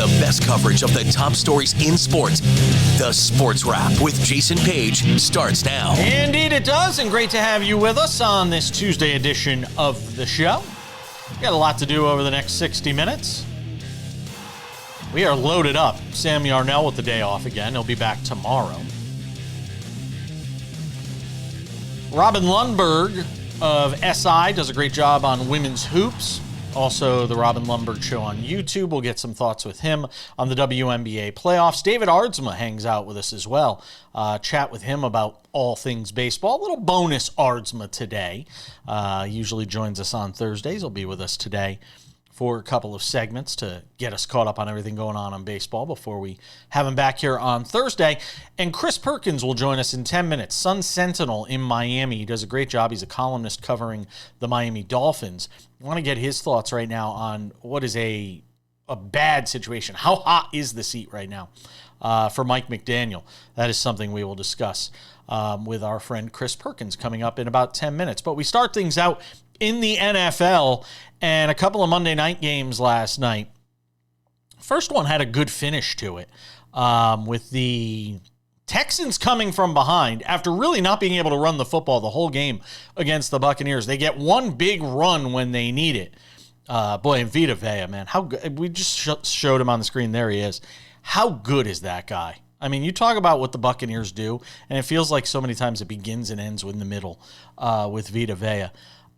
The best coverage of the top stories in sports. The Sports Wrap with Jason Page starts now. Indeed it does, and great to have you with us on this Tuesday edition of the show. We got a lot to do over the next 60 minutes. We are loaded up. Sam Yarnell with the day off again. He'll be back tomorrow. Robin Lundberg of SI does a great job on women's hoops. Also, the Robin Lundberg Show on YouTube. We'll get some thoughts with him on the WNBA Playoffs. David Aardsma hangs out with us as well. Chat with him about all things baseball. A little bonus Aardsma today. Usually joins us on Thursdays. He'll be with us today for a couple of segments to get us caught up on everything going on in baseball before we have him back here on Thursday. And Chris Perkins will join us in 10 minutes. Sun-Sentinel in Miami. He does a great job. He's a columnist covering the Miami Dolphins. I want to get his thoughts right now on what is a bad situation. How hot is the seat right now for Mike McDaniel? That is something we will discuss with our friend Chris Perkins coming up in about 10 minutes. But we start things out in the NFL and a couple of Monday night games last night. First one had a good finish to it with the Texans coming from behind after really not being able to run the football the whole game against the Buccaneers. They get one big run when they need it. Boy, and Vita Vea, man, how good. We just showed him on the screen. There he is. How good is that guy? I mean, you talk about what the Buccaneers do, and it feels like so many times it begins and ends in the middle with Vita Vea.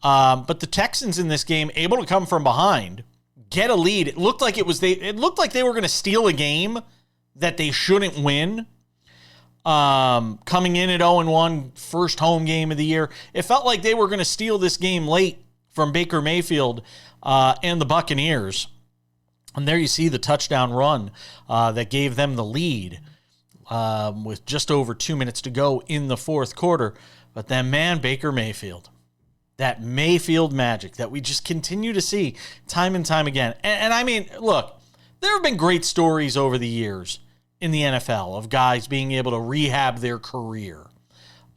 But the Texans in this game able to come from behind, get a lead. It looked like It looked like they were going to steal a game that they shouldn't win. Coming in at 0-1, first home game of the year. It felt like they were going to steal this game late from Baker Mayfield and the Buccaneers. And there you see the touchdown run that gave them the lead with just over 2 minutes to go in the fourth quarter. But then, man, Baker Mayfield. That Mayfield magic that we just continue to see time and time again. And I mean, look, there have been great stories over the years in the NFL of guys being able to rehab their career,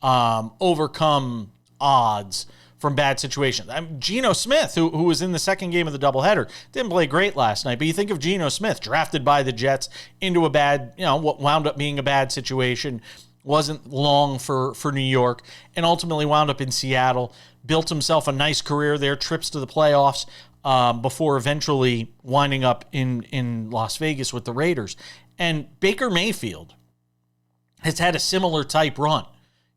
overcome odds from bad situations. Geno Smith, who was in the second game of the doubleheader, didn't play great last night, but you think of Geno Smith, drafted by the Jets into a bad, what wound up being a bad situation, wasn't long for New York, and ultimately wound up in Seattle, built himself a nice career there, trips to the playoffs, before eventually winding up in Las Vegas with the Raiders. And Baker Mayfield has had a similar type run.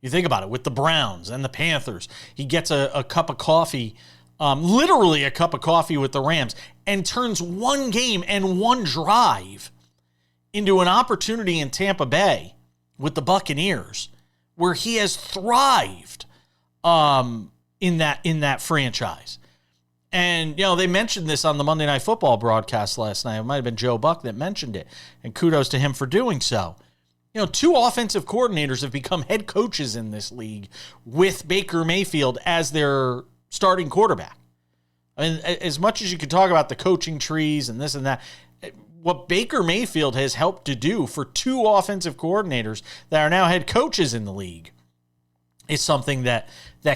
You think about it, with the Browns and the Panthers. He gets a cup of coffee, literally a cup of coffee with the Rams, and turns one game and one drive into an opportunity in Tampa Bay with the Buccaneers, where he has thrived in that franchise. And, they mentioned this on the Monday Night Football broadcast last night. It might have been Joe Buck that mentioned it, and kudos to him for doing so. Two offensive coordinators have become head coaches in this league with Baker Mayfield as their starting quarterback. I mean, as much as you could talk about the coaching trees and this and that, what Baker Mayfield has helped to do for two offensive coordinators that are now head coaches in the league is something that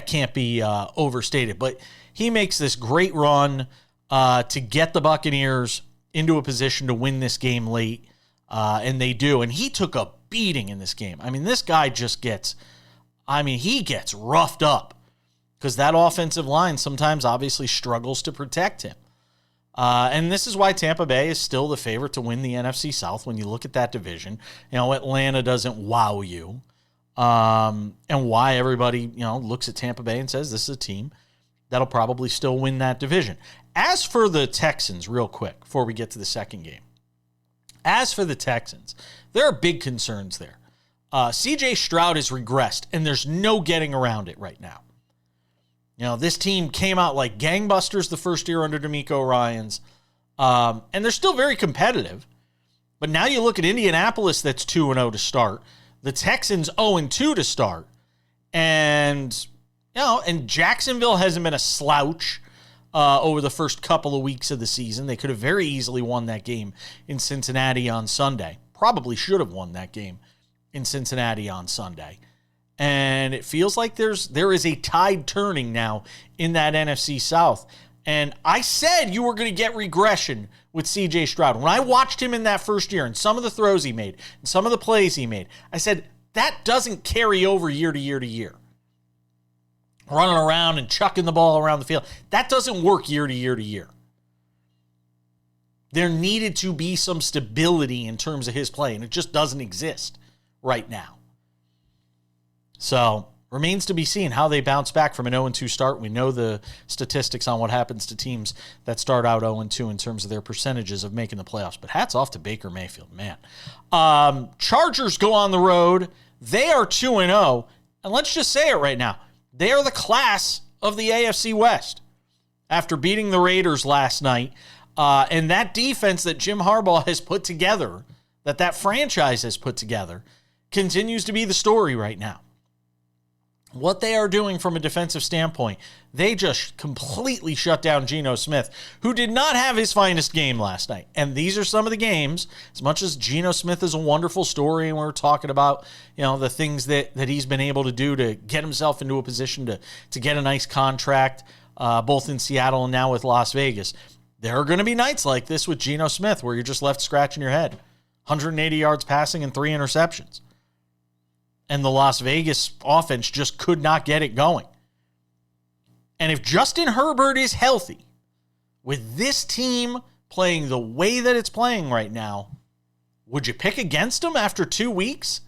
can't be overstated. But he makes this great run to get the Buccaneers into a position to win this game late, and they do. And he took a beating in this game. I mean, this guy just gets roughed up because that offensive line sometimes obviously struggles to protect him. And this is why Tampa Bay is still the favorite to win the NFC South when you look at that division. Atlanta doesn't wow you. And why everybody, looks at Tampa Bay and says this is a team that'll probably still win that division. As for the Texans, real quick, before we get to the second game. As for the Texans, there are big concerns there. C.J. Stroud has regressed, and there's no getting around it right now. This team came out like gangbusters the first year under D'Amico Ryans, and they're still very competitive. But now you look at Indianapolis, that's 2-0 to start. The Texans 0-2 to start. And Jacksonville hasn't been a slouch over the first couple of weeks of the season. They could have very easily won that game in Cincinnati on Sunday. Probably should have won that game in Cincinnati on Sunday. And it feels like there is a tide turning now in that NFC South. And I said you were going to get regression with C.J. Stroud. When I watched him in that first year and some of the throws he made and some of the plays he made, I said that doesn't carry over year to year to year. Running around and chucking the ball around the field, that doesn't work year to year to year. There needed to be some stability in terms of his play, and it just doesn't exist right now. So, remains to be seen how they bounce back from an 0-2 start. We know the statistics on what happens to teams that start out 0-2 in terms of their percentages of making the playoffs. But hats off to Baker Mayfield, man. Chargers go on the road. They are 2-0. And let's just say it right now. They are the class of the AFC West after beating the Raiders last night. And that defense that Jim Harbaugh has put together, that franchise has put together, continues to be the story right now. What they are doing from a defensive standpoint, they just completely shut down Geno Smith, who did not have his finest game last night. And these are some of the games, as much as Geno Smith is a wonderful story, and we're talking about, the things that he's been able to do to get himself into a position to get a nice contract, both in Seattle and now with Las Vegas. There are going to be nights like this with Geno Smith where you're just left scratching your head. 180 yards passing and 3 interceptions. And the Las Vegas offense just could not get it going. And if Justin Herbert is healthy, with this team playing the way that it's playing right now, would you pick against him after 2 weeks?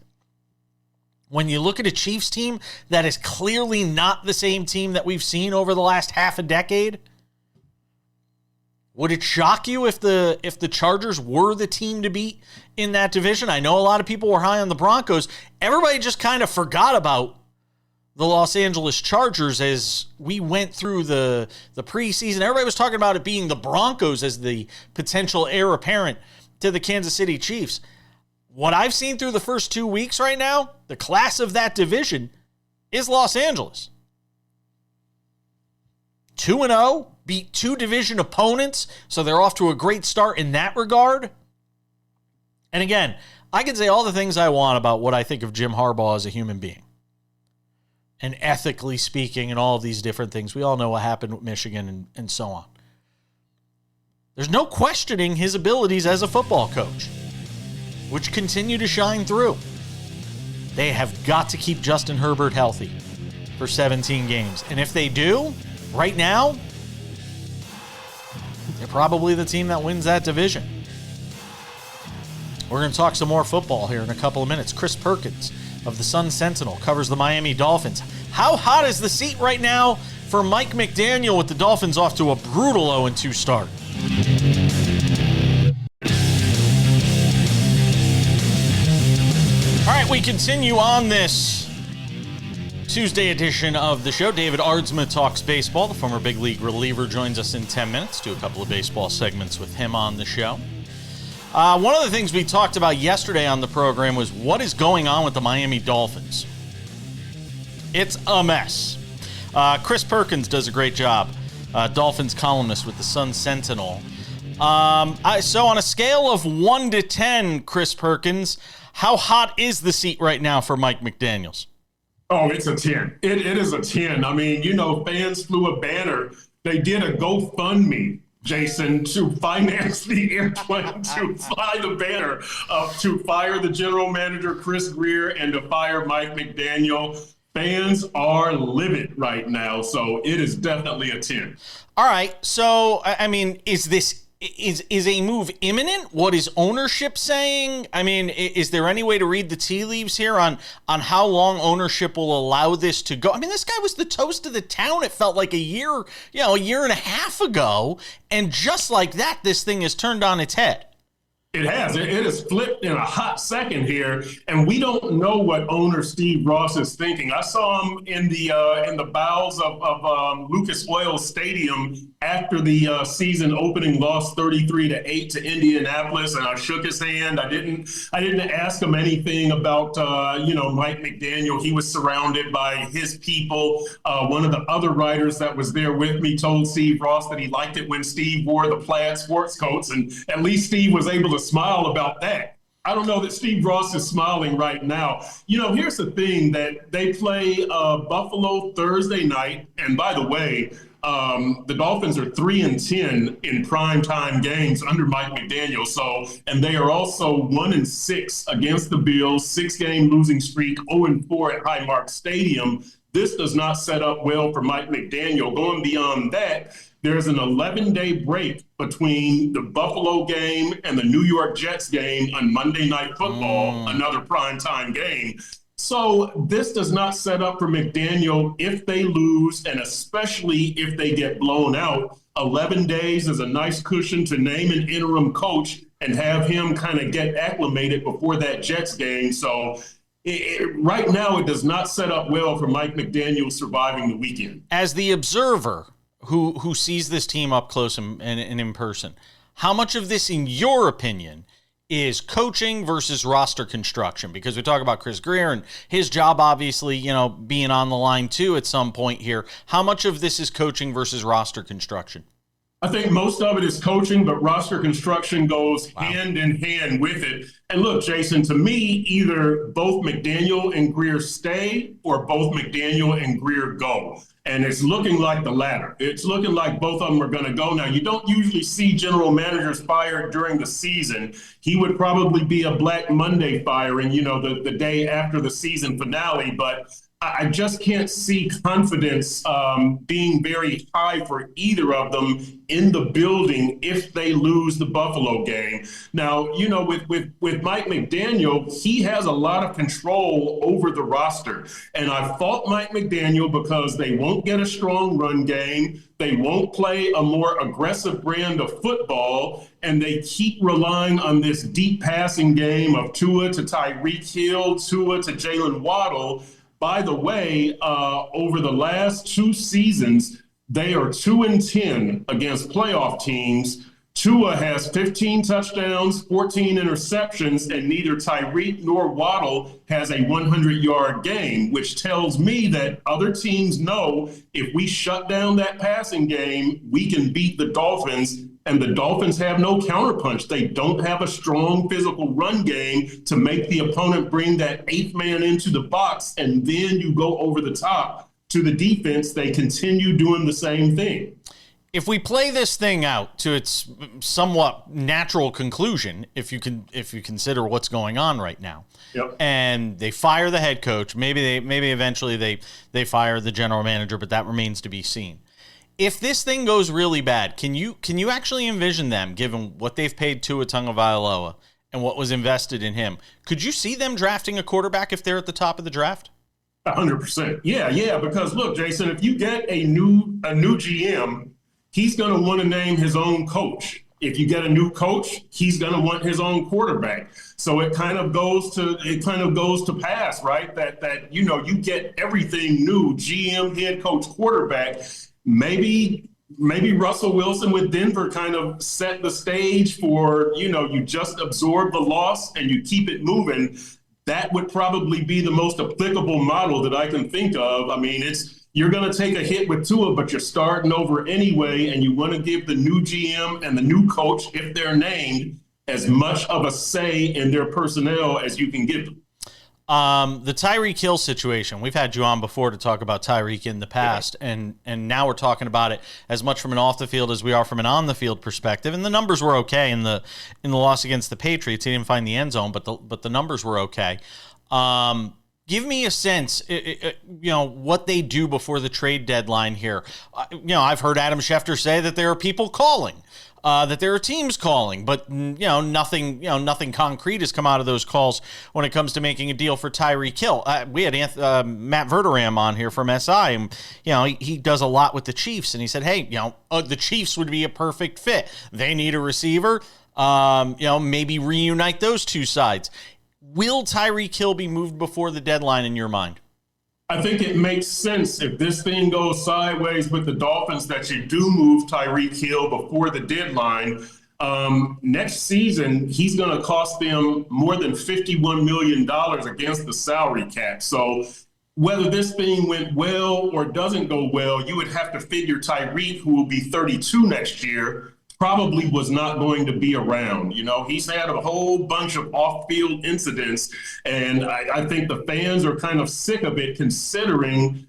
When you look at a Chiefs team that is clearly not the same team that we've seen over the last half a decade? Would it shock you if the Chargers were the team to beat in that division? I know a lot of people were high on the Broncos. Everybody just kind of forgot about the Los Angeles Chargers as we went through the preseason. Everybody was talking about it being the Broncos as the potential heir apparent to the Kansas City Chiefs. What I've seen through the first 2 weeks right now, the class of that division is Los Angeles. 2-0. Beat 2 division opponents, so they're off to a great start in that regard. And again, I can say all the things I want about what I think of Jim Harbaugh as a human being. And ethically speaking and all of these different things. We all know what happened with Michigan and so on. There's no questioning his abilities as a football coach, which continue to shine through. They have got to keep Justin Herbert healthy for 17 games. And if they do, right now, they're probably the team that wins that division. We're going to talk some more football here in a couple of minutes. Chris Perkins of the Sun-Sentinel covers the Miami Dolphins. How hot is the seat right now for Mike McDaniel with the Dolphins off to a brutal 0-2 start? All right, we continue on this Tuesday edition of the show. David Aardsma talks baseball. The former big league reliever joins us in 10 minutes. Do a couple of baseball segments with him on the show. One of the things we talked about yesterday on the program was what is going on with the Miami Dolphins. It's a mess. Chris Perkins does a great job. Dolphins columnist with the Sun-Sentinel. So on a scale of 1 to 10, Chris Perkins, how hot is the seat right now for Mike McDaniels? Oh, it's a 10. It is a 10. I mean, fans flew a banner. They did a GoFundMe, Jason, to finance the airplane, to fly the banner, to fire the general manager, Chris Greer, and to fire Mike McDaniel. Fans are livid right now, so it is definitely a 10. All right. So, I mean, is a move imminent? What is ownership saying? I mean, is there any way to read the tea leaves here on how long ownership will allow this to go? I mean, this guy was the toast of the town. It felt like a year and a half ago. And just like that, this thing is turned on its head. It has. It has flipped in a hot second here, and we don't know what owner Steve Ross is thinking. I saw him in the bowels of Lucas Oil Stadium after the season opening loss 33-8 to Indianapolis, and I shook his hand. I didn't ask him anything about Mike McDaniel. He was surrounded by his people. One of the other writers that was there with me told Steve Ross that he liked it when Steve wore the plaid sports coats, and at least Steve was able to smile about that. I don't know that Steve Ross is smiling right now. Here's the thing, that they play Buffalo Thursday night. And by the way, The Dolphins are 3-10 in primetime games under Mike McDaniel. So, and they are also 1-6 against the Bills, 6-game losing streak, 0-4 at Highmark Stadium. This does not set up well for Mike McDaniel. Going beyond that, there's an 11-day break between the Buffalo game and the New York Jets game on Monday Night Football, another primetime game. So this does not set up for McDaniel if they lose, and especially if they get blown out. 11 days is a nice cushion to name an interim coach and have him kind of get acclimated before that Jets game. So right now, it does not set up well for Mike McDaniel surviving the weekend. As the observer who sees this team up close and in person, how much of this, in your opinion, is coaching versus roster construction? Because we talk about Chris Greer and his job, obviously, being on the line too at some point here. How much of this is coaching versus roster construction? I think most of it is coaching, but roster construction goes hand in hand with it. And look, Jason, to me, either both McDaniel and Greer stay or both McDaniel and Greer go. And it's looking like the latter. It's looking like both of them are going to go. Now, you don't usually see general managers fired during the season. He would probably be a Black Monday firing, the day after the season finale. But I just can't see confidence being very high for either of them in the building if they lose the Buffalo game. Now, with Mike McDaniel, he has a lot of control over the roster. And I fault Mike McDaniel because they won't get a strong run game. They won't play a more aggressive brand of football, and they keep relying on this deep passing game of Tua to Tyreek Hill, Tua to Jalen Waddle. By the way, over the last 2 seasons, they are 2-10 against playoff teams. Tua has 15 touchdowns, 14 interceptions, and neither Tyreek nor Waddle has a 100-yard game, which tells me that other teams know if we shut down that passing game, we can beat the Dolphins. And the Dolphins have no counterpunch. They don't have a strong physical run game to make the opponent bring that 8th man into the box, and then you go over the top to the defense. They continue doing the same thing. If we play this thing out to its somewhat natural conclusion, if you consider what's going on right now, and they fire the head coach, maybe eventually they fire the general manager, but that remains to be seen. If this thing goes really bad, can you actually envision them, given what they've paid Tua Tagovailoa and what was invested in him? Could you see them drafting a quarterback if they're at the top of the draft? 100%. Yeah. Because look, Jason, if you get a new GM, he's going to want to name his own coach. If you get a new coach, he's going to want his own quarterback. So it kind of goes to pass, right? That you get everything new: GM, head coach, quarterback. Maybe Russell Wilson with Denver kind of set the stage for, you just absorb the loss and you keep it moving. That would probably be the most applicable model that I can think of. I mean, you're going to take a hit with Tua, but you're starting over anyway, and you want to give the new GM and the new coach, if they're named, as much of a say in their personnel as you can give them. The Tyreek Hill situation, we've had you on before to talk about Tyreek in the past, and now we're talking about it as much from an off the field as we are from an on the field perspective. And the numbers were okay in the loss against the Patriots. He didn't find the end zone, but the numbers were okay. Give me a sense, what they do before the trade deadline here. I've heard Adam Schefter say that there are people calling. That there are teams calling, but nothing concrete has come out of those calls when it comes to making a deal for Tyreek Hill. We had Matt Verderam on here from SI, and he does a lot with the Chiefs, and he said, hey, the Chiefs would be a perfect fit. They need a receiver. Maybe reunite those two sides. Will Tyreek Hill be moved before the deadline in your mind? I think it makes sense if this thing goes sideways with the Dolphins that you do move Tyreek Hill before the deadline. Next season, he's going to cost them more than $51 million against the salary cap. So whether this thing went well or doesn't go well, you would have to figure Tyreek, who will be 32 next year, probably was not going to be around. He's had a whole bunch of off-field incidents, and I think the fans are kind of sick of it, considering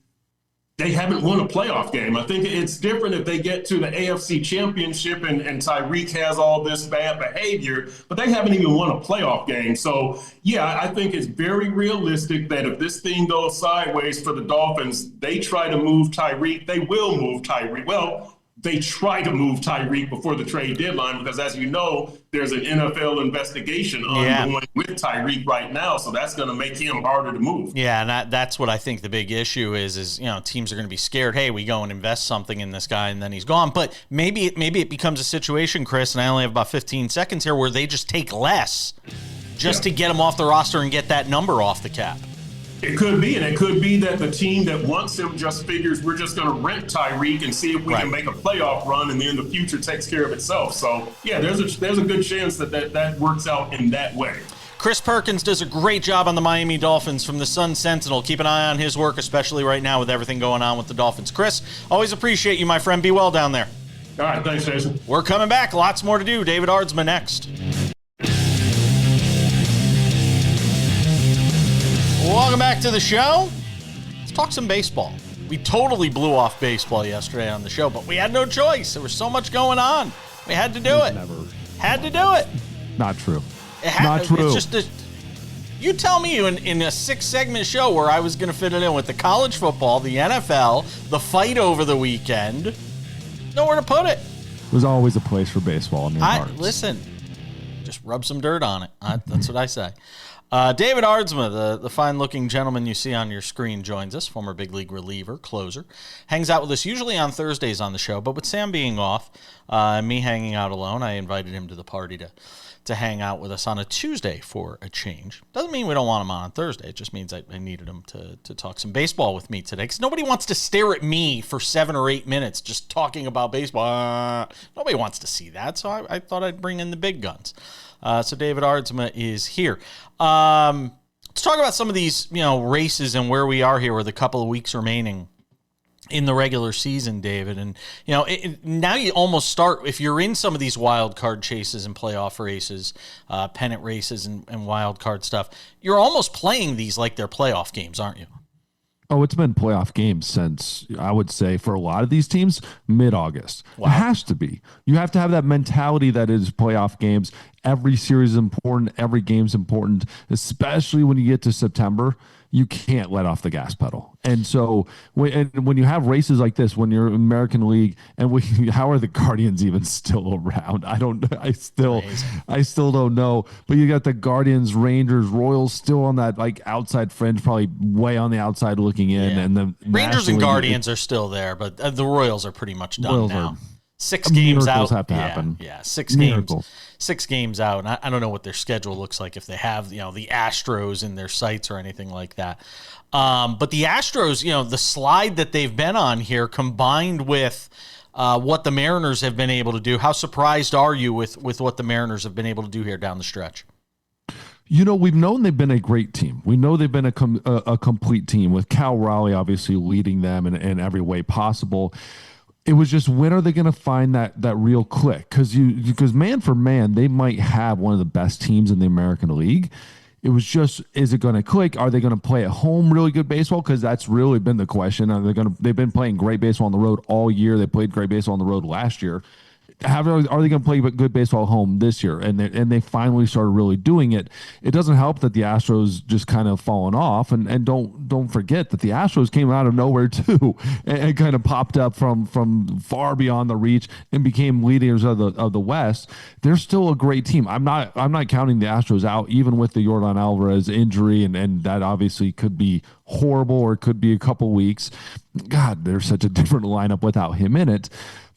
they haven't won a playoff game. I think it's different if they get to the AFC Championship and Tyreek has all this bad behavior, but they haven't even won a playoff game. So, yeah, I think it's very realistic that if this thing goes sideways for the Dolphins, they try to move Tyreek. They will move Tyreek. Well, they try to move Tyreek before the trade deadline because, as you know, there's an NFL investigation ongoing with Tyreek right now, so that's going to make him harder to move. Yeah, and that's what I think the big issue is teams are going to be scared. Hey, we go and invest something in this guy, and then he's gone. But maybe it becomes a situation, Chris, and I only have about 15 seconds here, where they just take less just to get him off the roster and get that number off the cap. It could be, and it could be that the team that wants him just figures we're just going to rent Tyreek and see if we can make a playoff run, and then the future takes care of itself. So, yeah, there's a good chance that works out in that way. Chris Perkins does a great job on the Miami Dolphins from the Sun-Sentinel. Keep an eye on his work, especially right now with everything going on with the Dolphins. Chris, always appreciate you, my friend. Be well down there. All right, thanks, Jason. We're coming back. Lots more to do. David Aardsma next. Welcome back to the show. Let's talk some baseball. We totally blew off baseball yesterday on the show, but we had no choice. There was so much going on. We had to do it. Had to do it. Not true. Not true. It's just you tell me in a 6-segment show where I was going to fit it in with the college football, the NFL, the fight over the weekend. Nowhere to put it. There's always a place for baseball in your hearts. Listen, just rub some dirt on it. That's what I say. David Aardsma, the fine-looking gentleman you see on your screen, joins us, former big league reliever, closer. Hangs out with us usually on Thursdays on the show, but with Sam being off, me hanging out alone, I invited him to the party to hang out with us on a Tuesday for a change. Doesn't mean we don't want him on Thursday. It just means I needed him to talk some baseball with me today, because nobody wants to stare at me for 7 or 8 minutes just talking about baseball. Nobody wants to see that, so I thought I'd bring in the big guns. So David Aardsma is here. Let's talk about some of these, races and where we are here with a couple of weeks remaining in the regular season, David. And, now you almost start, if you're in some of these wild card chases and playoff races, pennant races and wild card stuff, you're almost playing these like they're playoff games, aren't you? Oh, it's been playoff games since, I would say, for a lot of these teams, mid-August. Wow. It has to be. You have to have that mentality that is playoff games. Every series is important. Every game's important, especially when you get to September. You can't let off the gas pedal. And so when you have races like this, when you're American League, and how are the Guardians even still around? I still don't know. But you got the Guardians, Rangers, Royals still on that outside fringe, probably way on the outside looking in. Yeah. And the Rangers and Guardians are still there, but the Royals are pretty much done now. 6 games miracles out. Have to happen. Yeah, 6 games. 6 games out. And I don't know what their schedule looks like, if they have, the Astros in their sights or anything like that. But the Astros, the slide that they've been on here, combined with what the Mariners have been able to do, how surprised are you with what the Mariners have been able to do here down the stretch? We've known they've been a great team. We know they've been a complete team, with Cal Raleigh obviously leading them in every way possible. It was just, when are they going to find that real click? Because man for man, they might have one of the best teams in the American League. It was just, is it going to click? Are they going to play at home really good baseball? Because that's really been the question. They've been playing great baseball on the road all year. They played great baseball on the road last year. Are they going to play good baseball at home this year? And they finally started really doing it. It doesn't help that the Astros just kind of fallen off, and don't forget that the Astros came out of nowhere too, and kind of popped up from far beyond the reach and became leaders of the West. They're still a great team. I'm not counting the Astros out, even with the Yordan Alvarez injury, and that obviously could be horrible, or it could be a couple weeks. God, there's such a different lineup without him in it.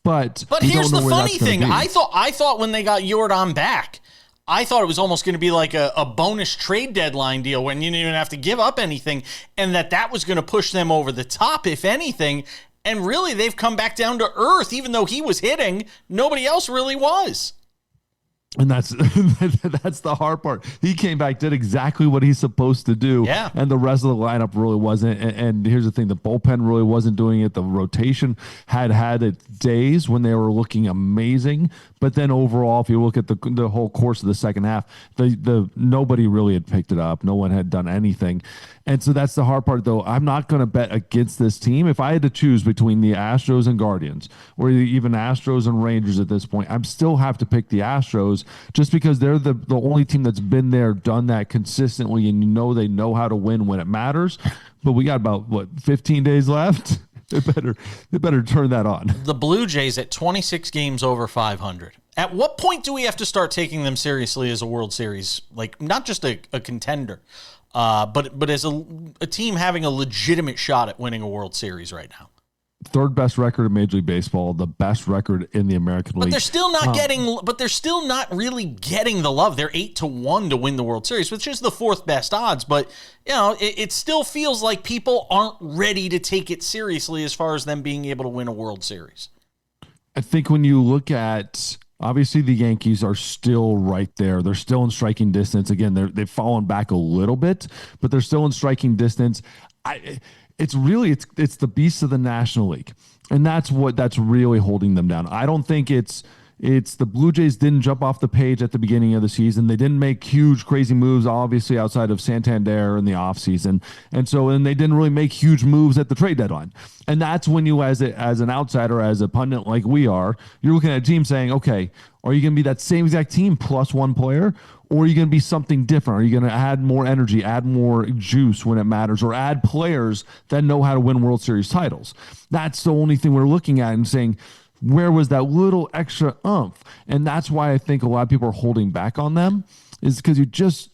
But here's the funny thing. I thought when they got Yordan back, I thought it was almost going to be like a bonus trade deadline deal when you didn't even have to give up anything, and that was going to push them over the top, if anything. And really, they've come back down to earth. Even though he was hitting, nobody else really was. And that's that's the hard part. He came back, did exactly what he's supposed to do, and the rest of the lineup really wasn't. And here's the thing: the bullpen really wasn't doing it. The rotation had its days when they were looking amazing, but then overall, if you look at the whole course of the second half, the nobody really had picked it up. No one had done anything, and so that's the hard part. Though I'm not going to bet against this team. If I had to choose between the Astros and Guardians, or even Astros and Rangers at this point, I'm still have to pick the Astros. Just because they're the only team that's been there, done that consistently, and they know how to win when it matters. But we got about 15 days left. They better turn that on. The Blue Jays at 26 games over 500. At what point do we have to start taking them seriously as a World Series, like not just a contender, but as a team having a legitimate shot at winning a World Series right now? Third best record in Major League Baseball, the best record in the American League. But they're still not they're still not really getting the love. They're 8-1 to win the World Series, which is the fourth best odds. But it still feels like people aren't ready to take it seriously as far as them being able to win a World Series. I think when you look at, obviously the Yankees are still right there. They're still in striking distance. Again, they've fallen back a little bit, but they're still in striking distance. It's the beasts of the National League, and that's really holding them down. I don't think it's the Blue Jays didn't jump off the page at the beginning of the season. They didn't make huge, crazy moves, obviously outside of Santander in the offseason. And they didn't really make huge moves at the trade deadline. And that's when you, as an outsider, as a pundit like we are, you're looking at a team saying, okay, are you going to be that same exact team plus one player? Or are you going to be something different? Are you going to add more energy, add more juice when it matters, or add players that know how to win World Series titles? That's the only thing we're looking at and saying, where was that little extra oomph? And that's why I think a lot of people are holding back on them, is because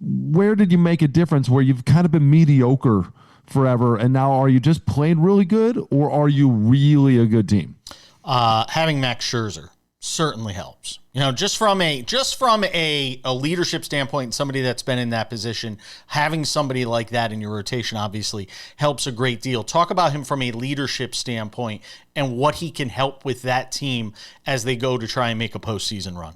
where did you make a difference where you've kind of been mediocre forever, and now are you just playing really good, or are you really a good team? Having Max Scherzer certainly helps. Just from a leadership standpoint, somebody that's been in that position, having somebody like that in your rotation obviously helps a great deal. Talk about him from a leadership standpoint and what he can help with that team as they go to try and make a postseason run.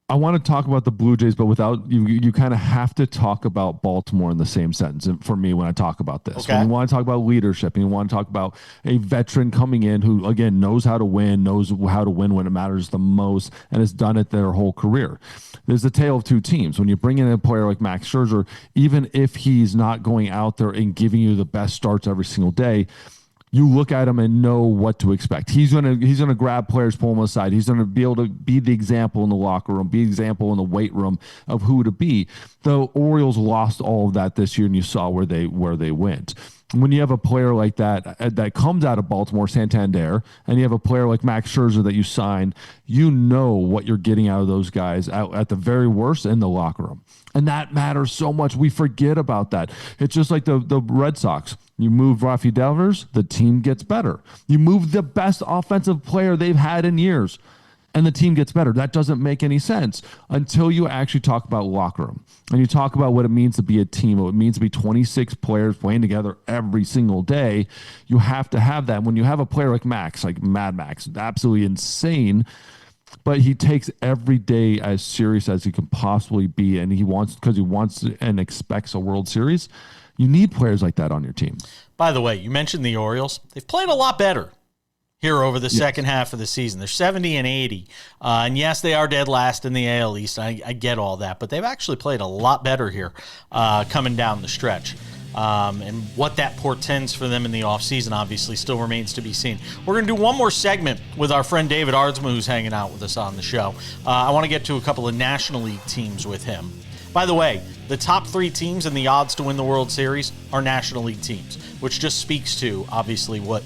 I want to talk about the Blue Jays, but without you kind of have to talk about Baltimore in the same sentence for me when I talk about this. Okay. When you want to talk about leadership and you want to talk about a veteran coming in who, again, knows how to win, knows how to win when it matters the most, and has done it their whole career. There's a tale of two teams. When you bring in a player like Max Scherzer, even if he's not going out there and giving you the best starts every single day, you look at him and know what to expect. He's gonna grab players, pull them aside. He's gonna be able to be the example in the locker room, be the example in the weight room of who to be. The Orioles lost all of that this year, and you saw where they went. When you have a player like that comes out of Baltimore, Santander, and you have a player like Max Scherzer that you sign, you know what you're getting out of those guys at the very worst in the locker room. And that matters so much. We forget about that. It's just like the Red Sox. You move Rafi Devers, the team gets better. You move the best offensive player they've had in years, and the team gets better. That doesn't make any sense until you actually talk about locker room and you talk about what it means to be a team, what it means to be 26 players playing together every single day. You have to have that. When you have a player like Max, like Mad Max, absolutely insane, but he takes every day as serious as he can possibly be, and he wants and expects a World Series. You need players like that on your team. By the way, you mentioned the Orioles. They've played a lot better here over the second half of the season. They're 70-80. And yes, they are dead last in the AL East. I get all that, but they've actually played a lot better here coming down the stretch. And what that portends for them in the offseason obviously still remains to be seen. We're going to do one more segment with our friend David Aardsma, who's hanging out with us on the show. I want to get to a couple of National League teams with him. By the way, the top three teams and the odds to win the World Series are National League teams, which just speaks to, obviously, what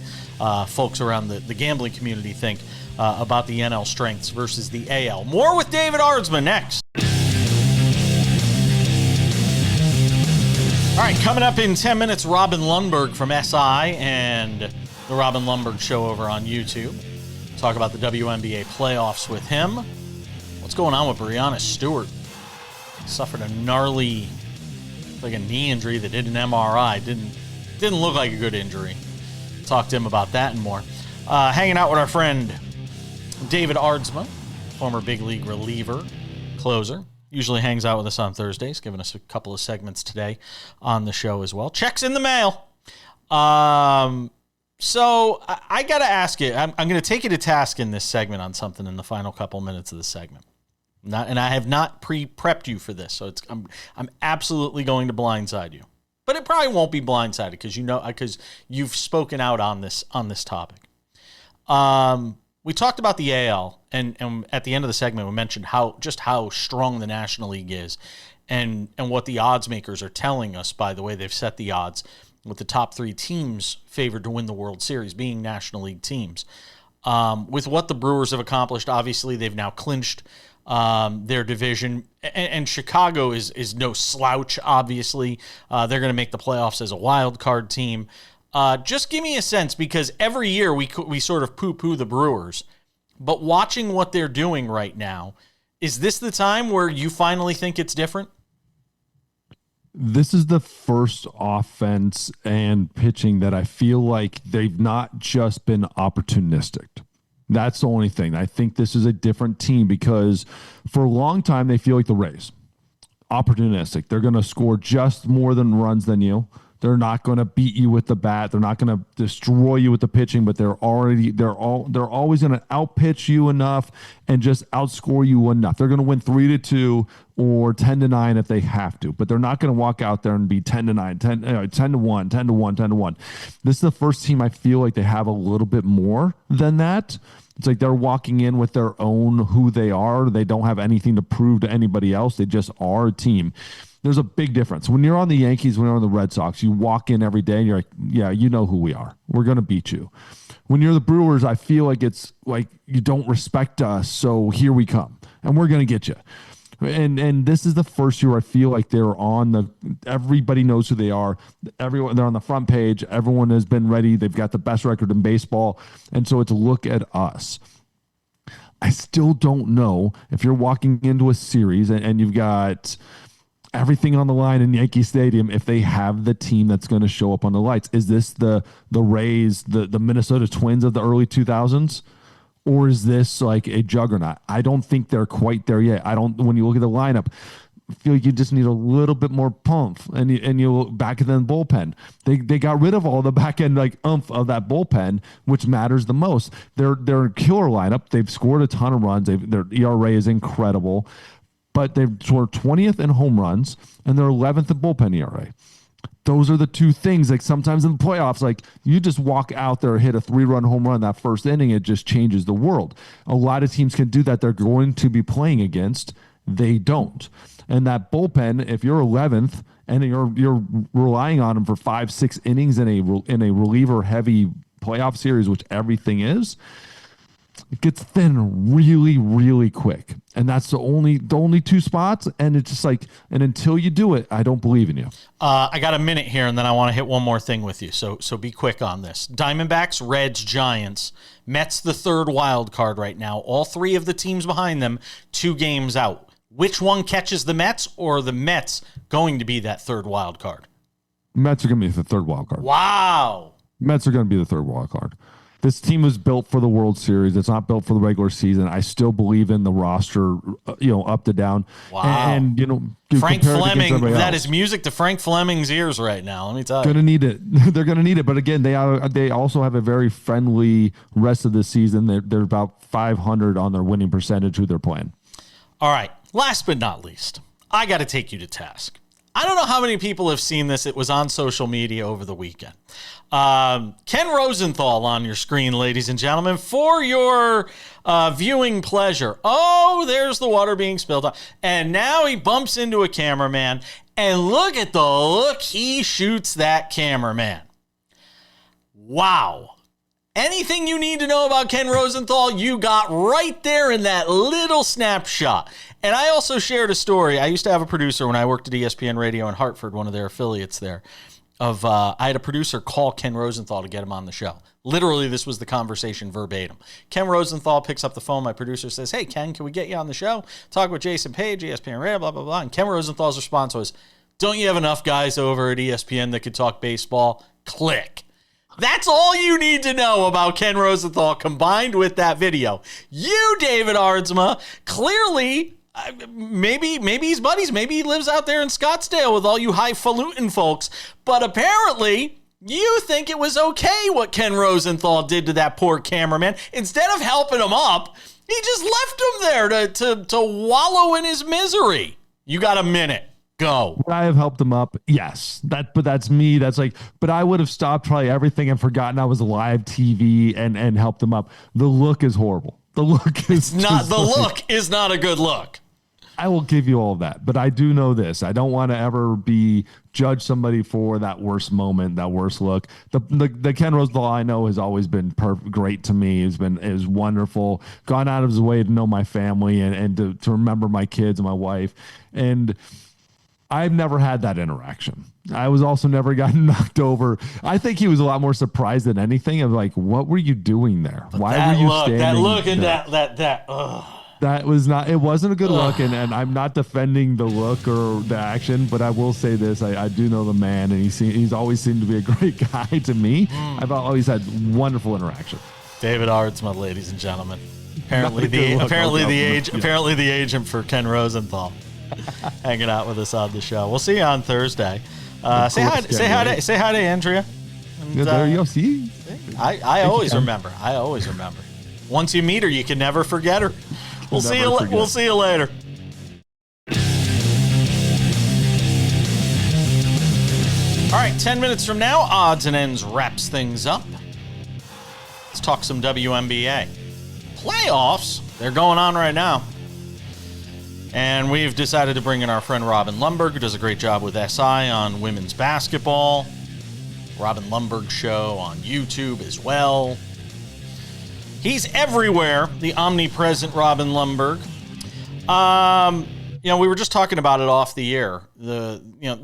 folks around the gambling community think about the NL strengths versus the AL. More with David Aardsma next. All right, coming up in 10 minutes, Robin Lundberg from SI and the Robin Lundberg Show over on YouTube. Talk about the WNBA playoffs with him. What's going on with Breanna Stewart? Suffered a gnarly, like a knee injury that did an MRI. Didn't look like a good injury. Talk to him about that and more. Hanging out with our friend David Aardsma former big league reliever, closer. Usually hangs out with us on Thursdays, giving us a couple of segments today on the show as well. Checks in the mail. So I got to ask you, I'm going to take you to task in this segment on something in the final couple minutes of the segment. And I have not pre-prepped you for this, so I'm absolutely going to blindside you. But it probably won't be blindsided because you've spoken out on this topic. We talked about the AL, and at the end of the segment, we mentioned how strong the National League is, and what the odds makers are telling us by the way they've set the odds, with the top 3 teams favored to win the World Series being National League teams. With what the Brewers have accomplished, obviously they've now clinched their division, and Chicago is no slouch. Obviously, they're going to make the playoffs as a wild card team. Just give me a sense, because every year we sort of poo-poo the Brewers, but watching what they're doing right now, is this the time where you finally think it's different? This is the first offense and pitching that I feel like they've not just been opportunistic. That's the only thing. I think this is a different team, because for a long time they feel like the Rays. Opportunistic. They're going to score just more than runs than you. They're not going to beat you with the bat. They're not going to destroy you with the pitching, but they're always going to outpitch you enough and just outscore you enough. They're going to win 3-2 or 10-9 if they have to, but they're not going to walk out there and be 10-9, 10-1, 10-1, 10-1. This is the first team I feel like they have a little bit more than that. It's like they're walking in with their own who they are. They don't have anything to prove to anybody else. They just are a team. There's a big difference. When you're on the Yankees, when you're on the Red Sox, you walk in every day and you're like, yeah, you know who we are. We're going to beat you. When you're the Brewers, I feel like it's like you don't respect us, so here we come, and we're going to get you. And this is the first year I feel like they're everybody knows who they are. They're on the front page. Everyone has been ready. They've got the best record in baseball. And so it's a look at us. I still don't know if you're walking into a series and you've got everything on the line in Yankee Stadium, if they have the team that's going to show up on the lights. Is this the Rays, the Minnesota Twins of the early 2000s? Or is this like a juggernaut? I don't think they're quite there yet. When you look at the lineup, I feel like you just need a little bit more pump, and you back in the bullpen. They got rid of all the back end oomph of that bullpen, which matters the most. They're a killer lineup. They've scored a ton of runs. Their ERA is incredible, but they've scored 20th in home runs and they're 11th in bullpen ERA. Those are the two things. Like sometimes in the playoffs, like you just walk out there, hit a 3-run home run that first inning, it just changes the world. A lot of teams can do that. They're going to be playing against. They don't. And that bullpen, if you're 11th and you're relying on them for 5-6 innings in a reliever heavy playoff series, which everything is, it gets thin really, really quick. And that's the only 2 spots. And it's just like, and until you do it, I don't believe in you. I got a minute here, and then I want to hit one more thing with you. So be quick on this. Diamondbacks, Reds, Giants. Mets the 3rd wild card right now. All 3 of the teams behind them, 2 games out. Which one catches the Mets, or are the Mets going to be that 3rd wild card? Mets are going to be the 3rd wild card. Wow. Mets are going to be the 3rd wild card. This team was built for the World Series. It's not built for the regular season. I still believe in the roster, up to down. Wow. And Frank Fleming, that is music to Frank Fleming's ears right now. Let me tell you. Going to need it. They're going to need it. But again, they also have a very friendly rest of the season. They're about 500 on their winning percentage who they're playing. All right. Last but not least, I got to take you to task. I don't know how many people have seen this. It was on social media over the weekend. Ken Rosenthal on your screen, ladies and gentlemen, for your viewing pleasure. Oh, there's the water being spilled on. And now he bumps into a cameraman, and look at the look he shoots that cameraman. Wow. Anything you need to know about Ken Rosenthal, you got right there in that little snapshot. And I also shared a story. I used to have a producer when I worked at ESPN Radio in Hartford, one of their affiliates there. I had a producer call Ken Rosenthal to get him on the show. Literally, this was the conversation verbatim. Ken Rosenthal picks up the phone. My producer says, "Hey, Ken, can we get you on the show? Talk with Jason Page, ESPN Radio, blah, blah, blah." And Ken Rosenthal's response was, "Don't you have enough guys over at ESPN that could talk baseball? Click." That's all you need to know about Ken Rosenthal combined with that video. You, David Aardsma, clearly, maybe he's buddies. Maybe he lives out there in Scottsdale with all you highfalutin folks. But apparently, you think it was okay what Ken Rosenthal did to that poor cameraman. Instead of helping him up, he just left him there to wallow in his misery. You got a minute. Go. Would I have helped him up? Yes. But that's me. But I would have stopped probably everything and forgotten I was live TV and helped him up. The look is horrible. The look is look is not a good look. I will give you all that, but I do know this. I don't want to ever judge somebody for that worst moment, that worst look. The Ken Rosenthal I know has always been great to me. Is wonderful. Gone out of his way to know my family and to remember my kids and my wife. And I've never had that interaction. I was also never gotten knocked over. I think he was a lot more surprised than anything. Of like, what were you doing there? Why were you standing? That look and that. That was not. It wasn't a good look, and I'm not defending the look or the action, but I will say this: I do know the man, and he's always seemed to be a great guy to me. I've always had wonderful interaction. David Aardsma, ladies and gentlemen. Apparently the agent for Ken Rosenthal. Hanging out with us on the show. We'll see you on Thursday. Say hi to Andrea. And, there you go. See, I always remember. Once you meet her, you can never forget her. We'll see you later. All right, 10 minutes from now, Odds and Ends wraps things up. Let's talk some WNBA. Playoffs, they're going on right now. And we've decided to bring in our friend Robin Lundberg, who does a great job with SI on women's basketball. Robin Lundberg Show on YouTube as well. He's everywhere, the omnipresent Robin Lundberg. We were just talking about it off the air, the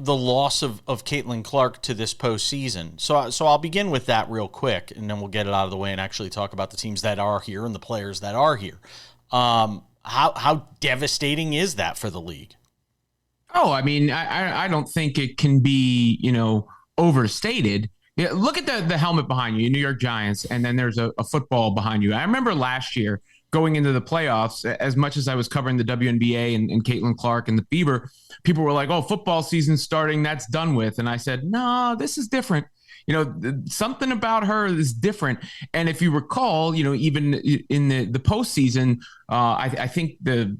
loss of Caitlin Clark to this postseason. So I'll begin with that real quick, and then we'll get it out of the way and actually talk about the teams that are here and the players that are here. How devastating is that for the league? Oh, I mean, I don't think it can be, overstated. Yeah, look at the helmet behind you, New York Giants, and then there's a football behind you. I remember last year going into the playoffs, as much as I was covering the WNBA and Caitlin Clark and the Fever, people were like, oh, football season's starting, that's done with. And I said, no, this is different. Something about her is different. And if you recall, even in the postseason, I think the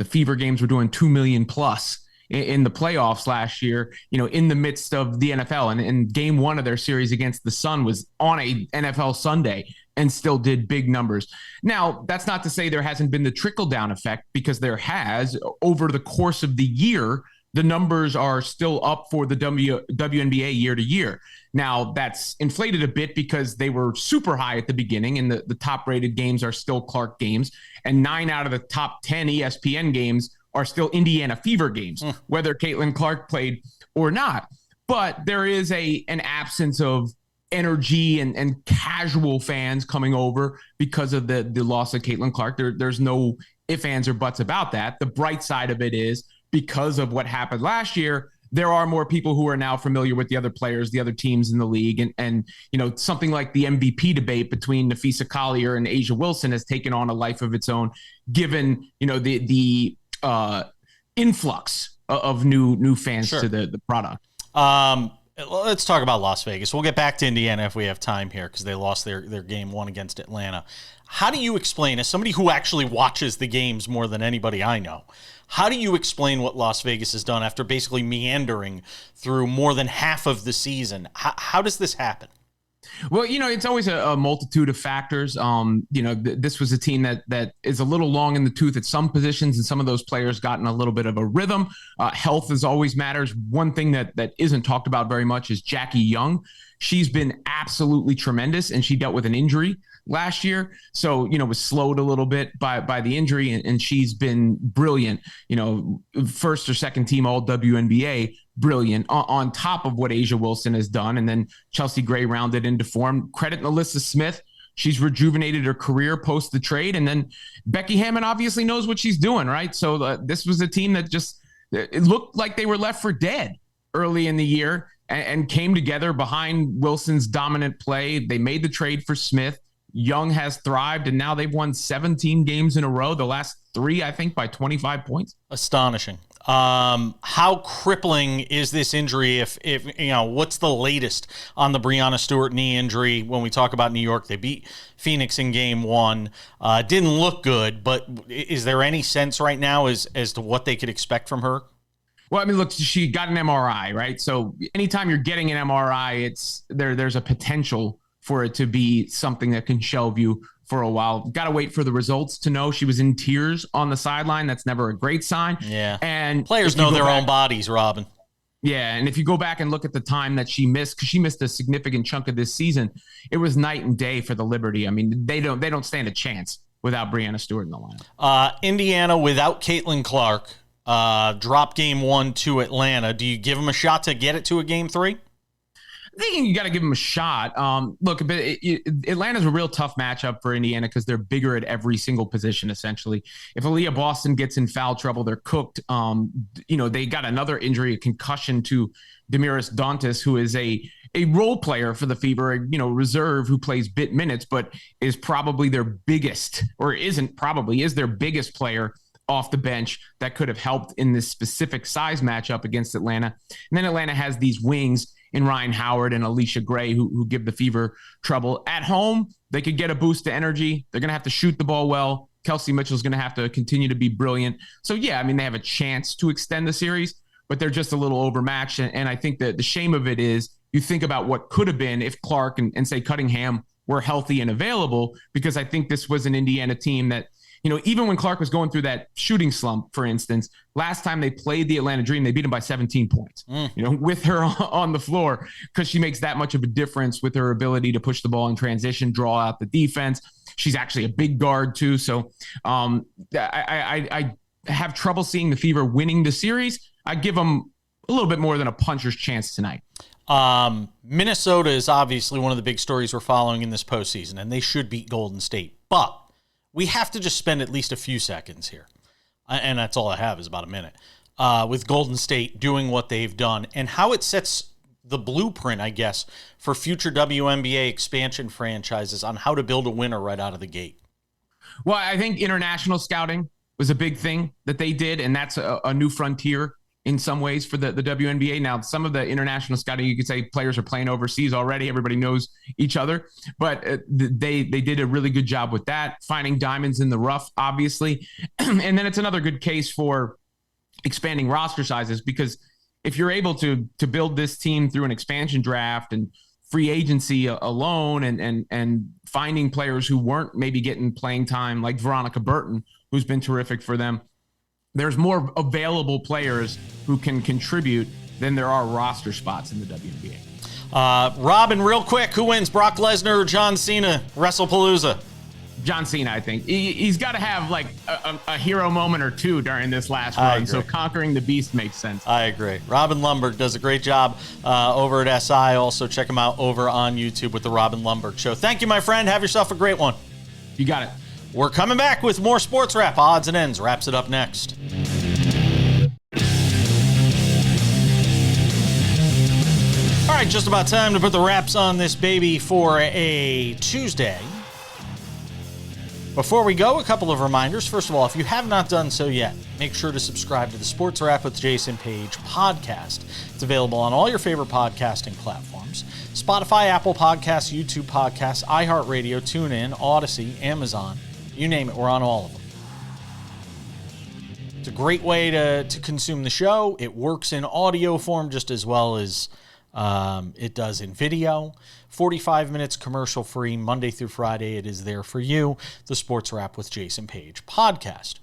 Fever games were doing 2 million plus in the playoffs last year, in the midst of the NFL. And game one of their series against the Sun was on a NFL Sunday and still did big numbers. Now, that's not to say there hasn't been the trickle-down effect, because there has. Over the course of the year, the numbers are still up for the WNBA year to year. Now, that's inflated a bit because they were super high at the beginning, and the top-rated games are still Clark games, and 9 out of the top 10 ESPN games are still Indiana Fever games, whether Caitlin Clark played or not. But there is an absence of energy and casual fans coming over because of the loss of Caitlin Clark. There's no ifs, ands, or buts about that. The bright side of it is, because of what happened last year, there are more people who are now familiar with the other players, the other teams in the league. And something like the MVP debate between Nafisa Collier and Asia Wilson has taken on a life of its own, given, the influx of new fans to the product. Let's talk about Las Vegas. We'll get back to Indiana if we have time here, because they lost their game one against Atlanta. How do you explain, as somebody who actually watches the games more than anybody I know, how do you explain what Las Vegas has done after basically meandering through more than half of the season? How does this happen? Well, it's always a multitude of factors. This was a team that is a little long in the tooth at some positions, and some of those players gotten a little bit of a rhythm. Health is always matters. One thing that isn't talked about very much is Jackie Young. She's been absolutely tremendous, and she dealt with an injury last year. So, was slowed a little bit by the injury, and she's been brilliant, first or second team all WNBA, brilliant on top of what Asia Wilson has done. And then Chelsea Gray rounded into form. Credit Alyssa Smith. She's rejuvenated her career post the trade. And then Becky Hammond obviously knows what she's doing, right? So this was a team that it looked like they were left for dead early in the year. and came together behind Wilson's dominant play. They made the trade for Smith. Young has thrived, and now they've won 17 games in a row, the last 3, I think, by 25 points. Astonishing. How crippling is this injury? If what's the latest on the Breonna Stewart knee injury? When we talk about New York, they beat Phoenix in game 1. Didn't look good, but is there any sense right now as to what they could expect from her? Well, I mean, look, she got an MRI, right? So anytime you're getting an MRI, there's a potential for it to be something that can shelve you for a while. Got to wait for the results to know. She was in tears on the sideline. That's never a great sign. Yeah. And players know their own bodies, Robin. Yeah, and if you go back and look at the time that she missed, because she missed a significant chunk of this season, it was night and day for the Liberty. I mean, they don't stand a chance without Breonna Stewart in the lineup. Indiana without Caitlin Clark dropped game 1 to Atlanta. Do you give them a shot to get it to a game 3? I think you got to give them a shot. Look, Atlanta's a real tough matchup for Indiana because they're bigger at every single position, essentially. If Aaliyah Boston gets in foul trouble, they're cooked. They got another injury, a concussion to Demiris Dantas, who is a role player for the Fever, reserve who plays bit minutes, but is probably their biggest, or is their biggest player off the bench that could have helped in this specific size matchup against Atlanta. And then Atlanta has these wings in Ryan Howard and Alicia Gray who give the Fever trouble. At home, they could get a boost to energy. They're going to have to shoot the ball well. Kelsey Mitchell's going to have to continue to be brilliant. So, yeah, I mean, they have a chance to extend the series, but they're just a little overmatched. And I think that the shame of it is you think about what could have been if Clark and say Cunningham were healthy and available, because I think this was an Indiana team that, even when Clark was going through that shooting slump, for instance, last time they played the Atlanta Dream, they beat them by 17 points, with her on the floor, because she makes that much of a difference with her ability to push the ball in transition, draw out the defense. She's actually a big guard too. So I have trouble seeing the Fever winning the series. I give them a little bit more than a puncher's chance tonight. Minnesota is obviously one of the big stories we're following in this postseason, and they should beat Golden State. But we have to just spend at least a few seconds here, and that's all I have is about a minute, with Golden State doing what they've done and how it sets the blueprint, I guess, for future WNBA expansion franchises on how to build a winner right out of the gate. Well, I think international scouting was a big thing that they did, and that's a new frontier in some ways for the WNBA. Now, some of the international scouting, you could say players are playing overseas already. Everybody knows each other, but they did a really good job with that, finding diamonds in the rough, obviously. And then it's another good case for expanding roster sizes, because if you're able to build this team through an expansion draft and free agency alone and finding players who weren't maybe getting playing time, like Veronica Burton, who's been terrific for them, there's more available players who can contribute than there are roster spots in the WNBA. Robin, real quick, who wins, Brock Lesnar or John Cena, WrestlePalooza? John Cena, I think. He's got to have like a hero moment or two during this last run, so conquering the beast makes sense. I agree. Robin Lundberg does a great job over at SI. Also, check him out over on YouTube with the Robin Lundberg Show. Thank you, my friend. Have yourself a great one. You got it. We're coming back with more Sports Wrap. Odds and Ends wraps it up next. All right, just about time to put the wraps on this baby for a Tuesday. Before we go, a couple of reminders. First of all, if you have not done so yet, make sure to subscribe to the Sports Wrap with Jason Page podcast. It's available on all your favorite podcasting platforms: Spotify, Apple Podcasts, YouTube Podcasts, iHeartRadio, TuneIn, Odyssey, Amazon. You name it, we're on all of them. It's a great way to consume the show. It works in audio form just as well as it does in video. 45 minutes commercial-free, Monday through Friday. It is there for you, the Sports Wrap with Jason Page podcast.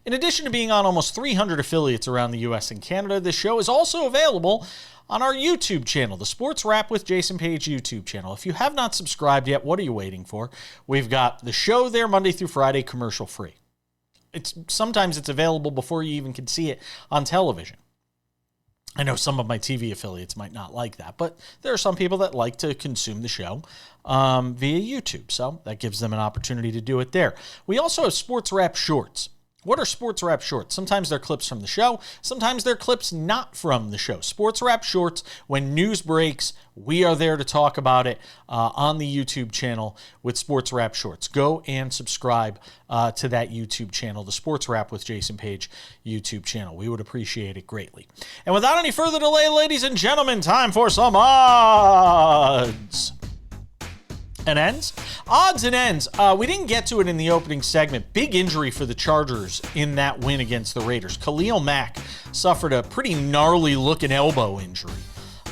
In addition to being on almost 300 affiliates around the U.S. and Canada, this show is also available on our YouTube channel, the Sports Wrap with Jason Page YouTube channel. If you have not subscribed yet, what are you waiting for? We've got the show there Monday through Friday, commercial-free. Sometimes it's available before you even can see it on television. I know some of my TV affiliates might not like that, but there are some people that like to consume the show via YouTube, so that gives them an opportunity to do it there. We also have Sports Wrap Shorts, What are Sports Wrap Shorts? Sometimes they're clips from the show. Sometimes they're clips not from the show. Sports Wrap Shorts, when news breaks, we are there to talk about it on the YouTube channel with Sports Wrap Shorts. Go and subscribe to that YouTube channel, the Sports Wrap with Jason Page YouTube channel. We would appreciate it greatly. And without any further delay, ladies and gentlemen, time for some odds and ends. Odds and ends. We didn't get to it in the opening segment. Big injury for the Chargers in that win against the Raiders. Khalil Mack suffered a pretty gnarly looking elbow injury.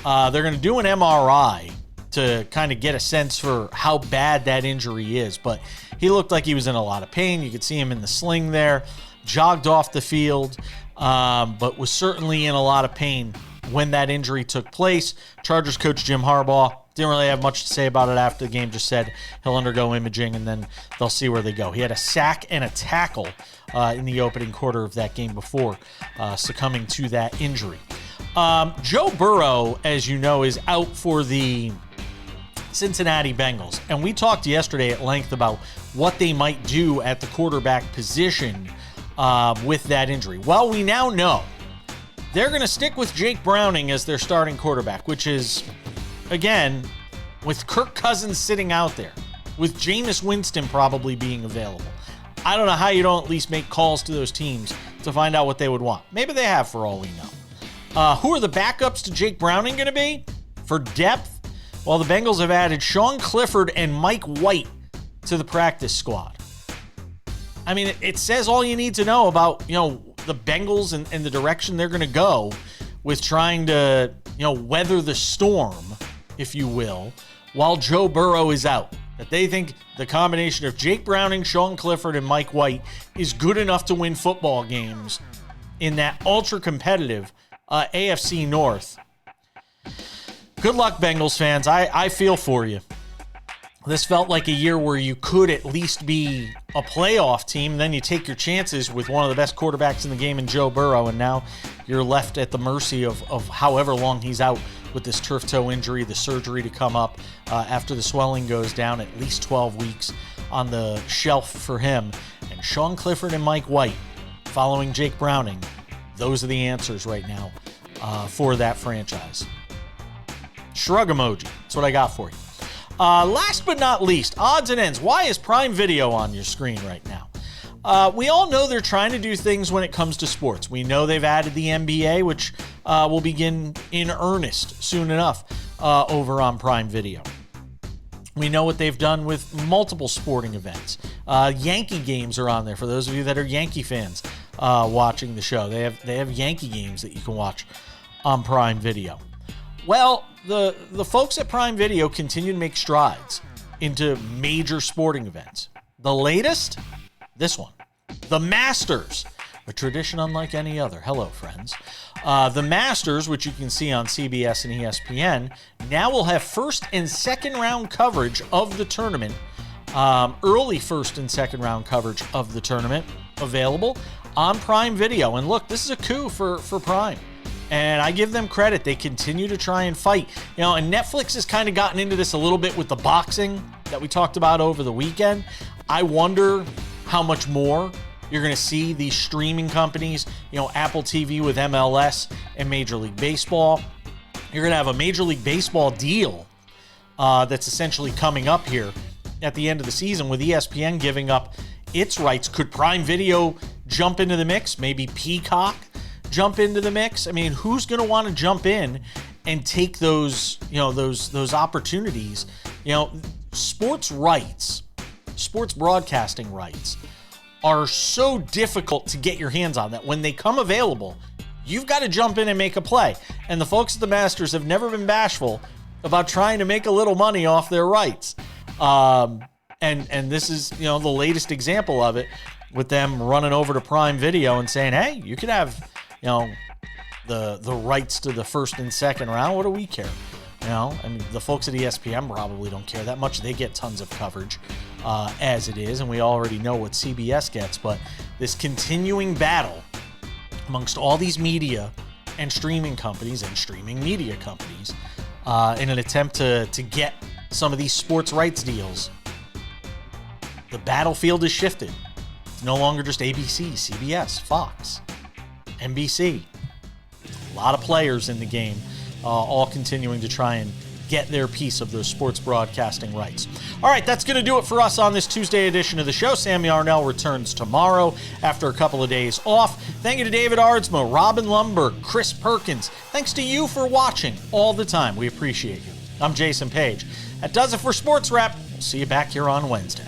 They're going to do an MRI to kind of get a sense for how bad that injury is, but he looked like he was in a lot of pain. You could see him in the sling there, jogged off the field, but was certainly in a lot of pain when that injury took place. Chargers coach Jim Harbaugh didn't really have much to say about it after the game, just said he'll undergo imaging and then they'll see where they go. He had a sack and a tackle in the opening quarter of that game before succumbing to that injury. Joe Burrow, as you know, is out for the Cincinnati Bengals, and we talked yesterday at length about what they might do at the quarterback position with that injury. Well, we now know they're going to stick with Jake Browning as their starting quarterback, which is, again, with Kirk Cousins sitting out there, with Jameis Winston probably being available. I don't know how you don't at least make calls to those teams to find out what they would want. Maybe they have, for all we know. Who are the backups to Jake Browning going to be? For depth, well, the Bengals have added Sean Clifford and Mike White to the practice squad. I mean, it says all you need to know about, the Bengals and the direction they're going to go with trying to, weather the storm, if you will, while Joe Burrow is out. That they think the combination of Jake Browning, Sean Clifford, and Mike White is good enough to win football games in that ultra-competitive AFC North. Good luck, Bengals fans. I feel for you. This felt like a year where you could at least be a playoff team, and then you take your chances with one of the best quarterbacks in the game in Joe Burrow, and now you're left at the mercy of however long he's out with this turf toe injury, the surgery to come up after the swelling goes down, at least 12 weeks on the shelf for him. And Sean Clifford and Mike White following Jake Browning, those are the answers right now for that franchise. Shrug emoji. That's what I got for you. Last but not least, odds and ends. Why is Prime Video on your screen right now? We all know they're trying to do things when it comes to sports. We know they've added the NBA, which will begin in earnest soon enough over on Prime Video. We know what they've done with multiple sporting events. Yankee games are on there for those of you that are Yankee fans watching the show. They have Yankee games that you can watch on Prime Video. Well, the folks at Prime Video continue to make strides into major sporting events. The latest, this one, the Masters, a tradition unlike any other. Hello, friends. The Masters, which you can see on CBS and ESPN, now will have first and second round coverage of the tournament, early first and second round coverage of the tournament available on Prime Video. And look, this is a coup for Prime. And I give them credit. They continue to try and fight. And Netflix has kind of gotten into this a little bit with the boxing that we talked about over the weekend. I wonder how much more you're going to see these streaming companies, Apple TV with MLS and Major League Baseball. You're going to have a Major League Baseball deal that's essentially coming up here at the end of the season with ESPN giving up its rights. Could Prime Video jump into the mix? Maybe Peacock jump into the mix? I mean, who's going to want to jump in and take those, those opportunities? Sports rights, sports broadcasting rights are so difficult to get your hands on that when they come available, you've got to jump in and make a play. And the folks at the Masters have never been bashful about trying to make a little money off their rights. And this is, the latest example of it with them running over to Prime Video and saying, hey, you could have, the rights to the first and second round. What do we care? The folks at ESPN probably don't care that much. They get tons of coverage as it is, and we already know what CBS gets. But this continuing battle amongst all these media and streaming companies and streaming media companies in an attempt to get some of these sports rights deals, the battlefield is shifted. no longer just ABC, CBS, Fox, NBC. A lot of players in the game, all continuing to try and get their piece of those sports broadcasting rights. All right, that's going to do it for us on this Tuesday edition of the show. Sammy Arnell returns tomorrow after a couple of days off. Thank you to David Aardsma, Robin Lundberg, Chris Perkins. Thanks to you for watching all the time. We appreciate you. I'm Jason Page. That does it for Sports Wrap. We'll see you back here on Wednesday.